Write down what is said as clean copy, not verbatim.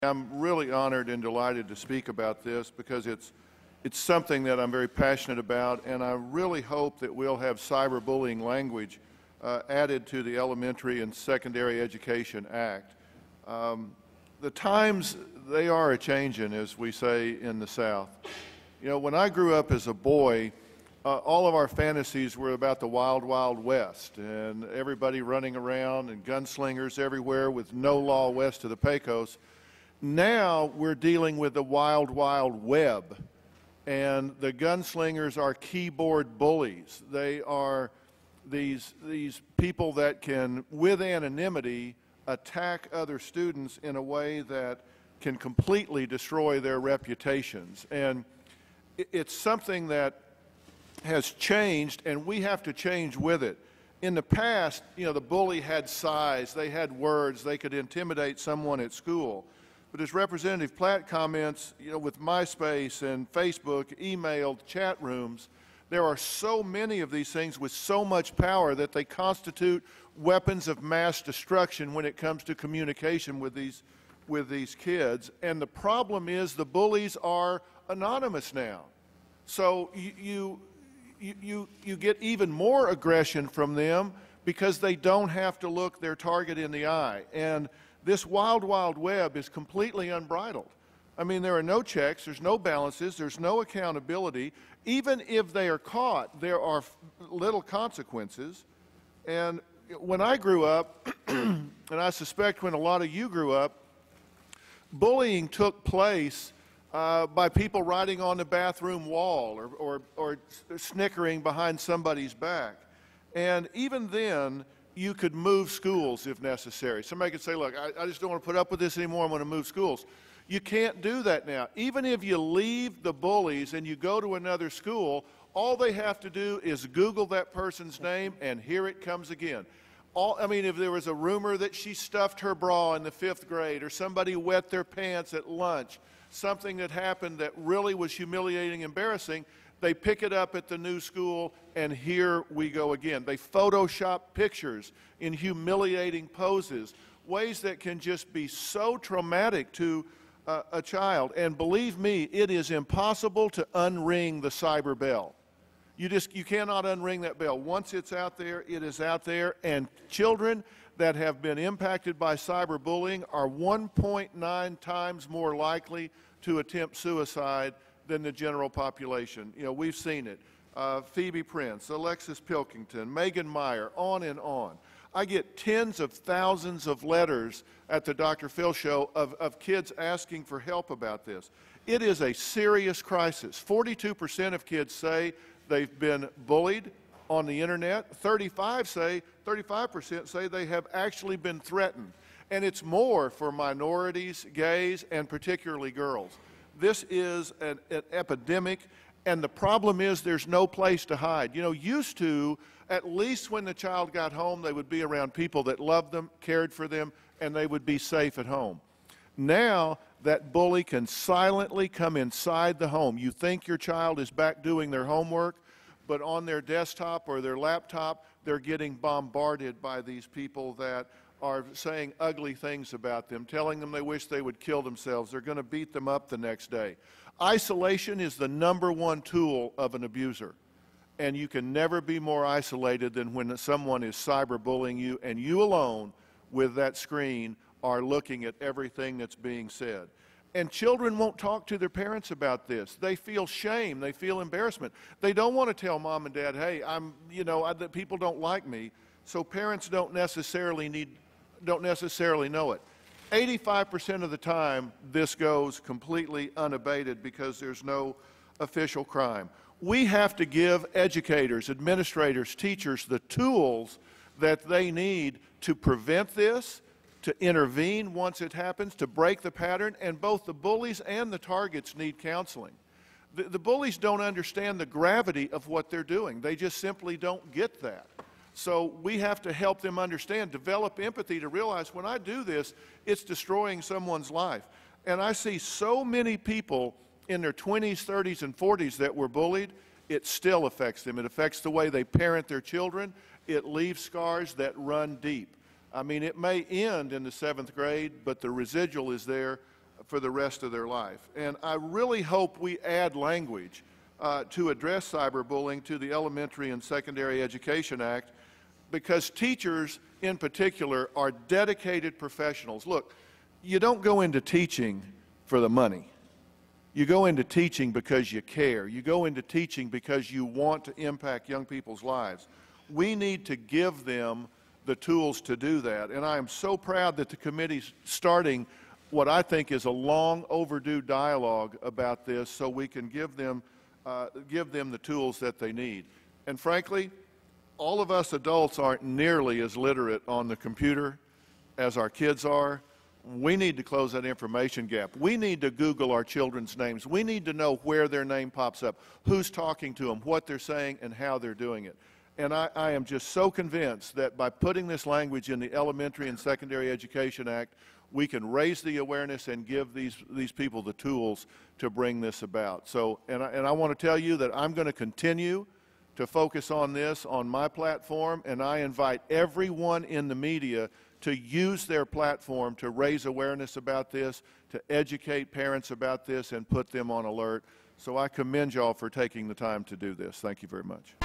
I'm really honored and delighted to speak about this because it's something that I'm very passionate about, and I really hope that we'll have cyberbullying language added to the Elementary and Secondary Education Act. The times, they are a-changin', as we say in the South. You know, when I grew up as a boy, all of our fantasies were about the wild, wild West, and everybody running around and gunslingers everywhere with no law west of the Pecos. Now we're dealing with the wild, wild web, and the gunslingers are keyboard bullies. They are these people that can, with anonymity, attack other students in a way that can completely destroy their reputations. And it's something that has changed, and we have to change with it. In the past, you know, the bully had size, they had words, they could intimidate someone at school. But as Representative Platt comments, you know, with MySpace and Facebook, email, chat rooms, there are so many of these things with so much power that they constitute weapons of mass destruction when it comes to communication with these kids. And the problem is the bullies are anonymous now. So you get even more aggression from them because they don't have to look their target in the eye. And this wild, wild web is completely unbridled. I mean, there are no checks, there's no balances, there's no accountability. Even if they are caught, there are little consequences. And when I grew up, and I suspect when a lot of you grew up, bullying took place by people writing on the bathroom wall or snickering behind somebody's back. And even then, you could move schools if necessary. Somebody could say, look, I just don't want to put up with this anymore, I'm going to move schools. You can't do that now. Even if you leave the bullies and you go to another school, all they have to do is Google that person's name, and here it comes again. I mean, if there was a rumor that she stuffed her bra in the 5th grade, or somebody wet their pants at lunch, something that happened that really was humiliating, embarrassing, they pick it up at the new school, and here we go again. They Photoshop pictures in humiliating poses, ways that can just be so traumatic to a child. And believe me, it is impossible to unring the cyber bell. You cannot unring that bell. Once it's out there, it is out there. And children that have been impacted by cyberbullying are 1.9 times more likely to attempt suicide than the general population. You know, we've seen it. Phoebe Prince, Alexis Pilkington, Megan Meyer, on and on. I get tens of thousands of letters at the Dr. Phil show of kids asking for help about this. It is a serious crisis. 42% of kids say they've been bullied on the internet. 35% say they have actually been threatened. And it's more for minorities, gays, and particularly girls. This is an epidemic, and the problem is there's no place to hide. You know, used to, at least when the child got home, they would be around people that loved them, cared for them, and they would be safe at home. Now, that bully can silently come inside the home. You think your child is back doing their homework, but on their desktop or their laptop, they're getting bombarded by these people that are saying ugly things about them, telling them they wish they would kill themselves. They're going to beat them up the next day. Isolation is the #1 tool of an abuser. And you can never be more isolated than when someone is cyberbullying you, and you alone with that screen are looking at everything that's being said. And children won't talk to their parents about this. They feel shame. They feel embarrassment. They don't want to tell mom and dad, hey, people don't like me. So parents don't necessarily know it. 85% of the time, this goes completely unabated because there's no official crime. We have to give educators, administrators, teachers the tools that they need to prevent this, to intervene once it happens, to break the pattern, and both the bullies and the targets need counseling. The bullies don't understand the gravity of what they're doing. They just simply don't get that. So we have to help them understand, develop empathy to realize when I do this, it's destroying someone's life. And I see so many people in their 20s, 30s, and 40s that were bullied, it still affects them. It affects the way they parent their children. It leaves scars that run deep. I mean, it may end in the 7th grade, but the residual is there for the rest of their life. And I really hope we add language to address cyberbullying to the Elementary and Secondary Education Act, because teachers in particular are dedicated professionals. Look, you don't go into teaching for the money. You go into teaching because you care. You go into teaching because you want to impact young people's lives. We need to give them the tools to do that. And I am so proud that the committee's starting what I think is a long overdue dialogue about this, so we can give them the tools that they need. And frankly, all of us adults aren't nearly as literate on the computer as our kids are. We need to close that information gap. We need to Google our children's names. We need to know where their name pops up, who's talking to them, what they're saying, and how they're doing it. And I am just so convinced that by putting this language in the Elementary and Secondary Education Act, we can raise the awareness and give these people the tools to bring this about. So, and I want to tell you that I'm going to continue to focus on this on my platform, and I invite everyone in the media to use their platform to raise awareness about this, to educate parents about this, and put them on alert. So I commend y'all for taking the time to do this. Thank you very much.